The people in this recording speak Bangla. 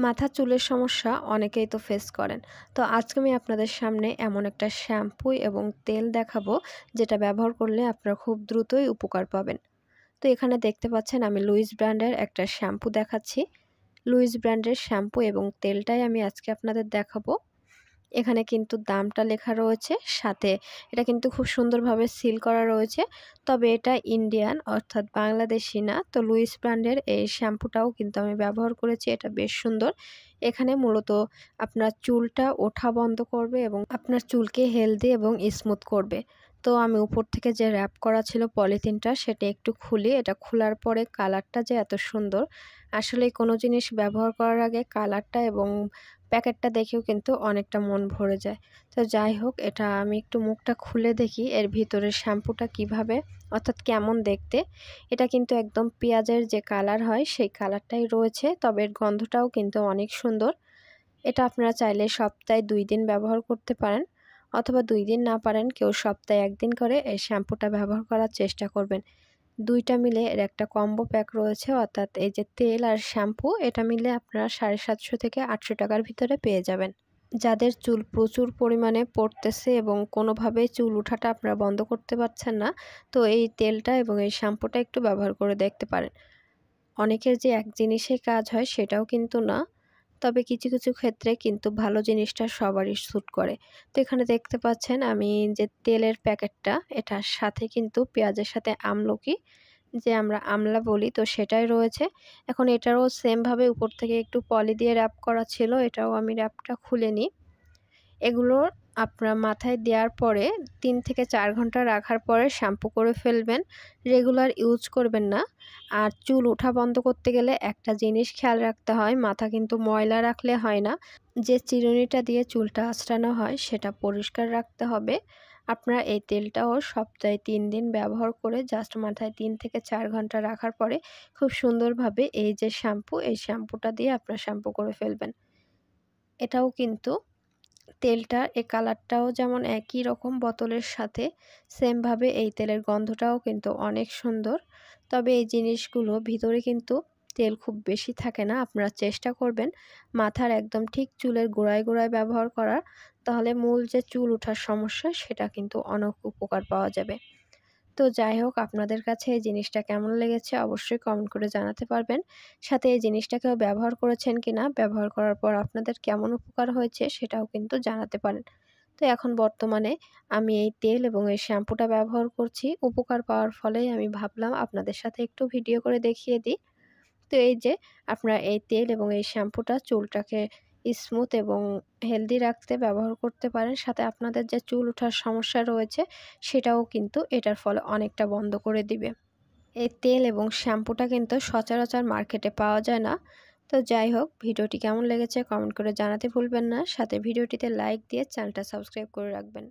মাথার চুলের সমস্যা অনেকেই তো ফেস করেন। তো আজকে আমি আপনাদের সামনে এমন একটা শ্যাম্পু এবং তেল দেখাবো যেটা ব্যবহার করলে আপনারা খুব দ্রুতই উপকার পাবেন। তো এখানে দেখতে পাচ্ছেন আমি লুইস ব্র্যান্ডের একটা শ্যাম্পু দেখাচ্ছি। লুইস ব্র্যান্ডের শ্যাম্পু এবং তেলটাই আমি আজকে আপনাদের দেখাবো। এখানে কিন্তু দামটা লেখা রয়েছে, সাথে এটা কিন্তু খুব সুন্দরভাবে সিল করা রয়েছে। তবে এটা ইন্ডিয়ান অর্থাৎ বাংলাদেশি না। তো লুইস ব্র্যান্ডের এই শ্যাম্পুটাও কিন্তু আমি ব্যবহার করেছি, এটা বেশ সুন্দর। এখানে মূলত আপনার চুলটা ওঠা বন্ধ করবে এবং আপনার চুলকে হেলদি এবং স্মুথ করবে। তো আমি উপর থেকে যে র্যাপ করা ছিল পলিথিনটা সেটা একটু খুলি, এটা খোলার পরে কালারটা যে এত সুন্দর, আসলে কোনো জিনিস ব্যবহার করার আগে কালারটা এবং প্যাকেটটা দেখেও কিন্তু অনেকটা মন ভরে যায়। তো যাই হোক, এটা আমি একটু মুখটা খুলে দেখি এর ভিতরের শ্যাম্পুটা কিভাবে অর্থাৎ কেমন দেখতে। এটা কিন্তু একদম পেঁয়াজের যে কালার হয় সেই কালারটাই রয়েছে, তবে এর গন্ধটাও কিন্তু অনেক সুন্দর। এটা আপনারা চাইলে সপ্তাহে 2 দিন ব্যবহার করতে পারেন, অথবা 2 দিন না পারেন কেউ সপ্তাহে 1 দিন করে এই শ্যাম্পুটা ব্যবহার করার চেষ্টা করবেন। 2টা মিলে এর একটা কম্বো প্যাক রয়েছে, অর্থাৎ এই যে তেল আর শ্যাম্পু এটা মিলে আপনারা 750 থেকে 800 টাকার ভিতরে পেয়ে যাবেন। যাদের চুল প্রচুর পরিমাণে পড়তেছে এবং কোনোভাবেই চুল ওঠাটা আপনারা বন্ধ করতে পারছেন না, তো এই তেলটা এবং এই শ্যাম্পুটা একটু ব্যবহার করে দেখতে পারেন। অনেকের যে এক জিনিসেই কাজ হয় সেটাও কিন্তু না। তবে কিছু, কিছু ক্ষেত্রে কিন্তু ভালো জিনিসটা সবারই স্যুট করে। তো এখানে দেখতে পাচ্ছেন আমি যে তেলের প্যাকেটটা, এটার সাথে কিন্তু পেঁয়াজের সাথে আমলকি, যে আমরা আমলা বলি, তো সেটাই রয়েছে। এখন এটারও সেমভাবে উপর থেকে একটু পলি দিয়ে র্যাপ করা ছিল, এটাও আমি র্যাপটা খুলে নিই। এগুলো আপনার মাথায় দেওয়ার পরে ৩ থেকে ৪ ঘন্টা রাখার পরে শ্যাম্পু করে ফেলবেন। রেগুলার ইউজ করবেন না। আর চুল ওঠা বন্ধ করতে গেলে একটা জিনিস খেয়াল রাখতে হয়, মাথা কিন্তু ময়লা রাখলে হয় না। যে চিরুনিটা দিয়ে চুলটা আঁচড়ানো হয় সেটা পরিষ্কার রাখতে হবে। আপনারা এই তেলটাও সপ্তাহে ৩ দিন ব্যবহার করে জাস্ট মাথায় ৩ থেকে ৪ ঘন্টা রাখার পরে খুব সুন্দরভাবে এই যে শ্যাম্পু, এই শ্যাম্পুটা দিয়ে আপনারা শ্যাম্পু করে ফেলবেন। এটাও কিন্তু তেলটা এই কালারটাও যেমন একই রকম বোতলের সাথে, সেমভাবে এই তেলের গন্ধটাও কিন্তু অনেক সুন্দর। তবে এই জিনিসগুলো ভিতরে কিন্তু তেল খুব বেশি থাকে না। আপনারা চেষ্টা করবেন মাথার একদম ঠিক চুলের গোড়ায় গোড়ায় ব্যবহার করার, তাহলে মূল যে চুল ওঠার সমস্যা সেটা কিন্তু অনেক উপকার পাওয়া যাবে। তো যাই হোক, আপনাদের কাছে এই জিনিসটা কেমন লেগেছে অবশ্যই কমেন্ট করে জানাতে পারবেন। সাথে এই জিনিসটা কেউ ব্যবহার করেছেন কিনা, ব্যবহার করার পর আপনাদের কেমন উপকার হয়েছে সেটাও কিন্তু জানাতে পারেন। তো এখন বর্তমানে আমি এই তেল এবং এই শ্যাম্পুটা ব্যবহার করছি। উপকার পাওয়ার ফলেই আমি ভাবলাম আপনাদের সাথে একটু ভিডিও করে দেখিয়ে দিই। তো এই যে আপনারা এই তেল এবং এই শ্যাম্পুটা চুলটাকে স্মুথ এবং হেলদি রাখতে ব্যবহার করতে পারেন। সাথে আপনাদের যে চুল ওঠার সমস্যা রয়েছে সেটাও কিন্তু এটার ফলে অনেকটা বন্ধ করে দিবে। এই তেল এবং শ্যাম্পুটা কিন্তু সচরাচর মার্কেটে পাওয়া যায় না। তো যাই হোক, ভিডিওটি কেমন লেগেছে কমেন্ট করে জানাতে ভুলবেন না। সাথে ভিডিওটিতে লাইক দিয়ে চ্যানেলটা সাবস্ক্রাইব করে রাখবেন।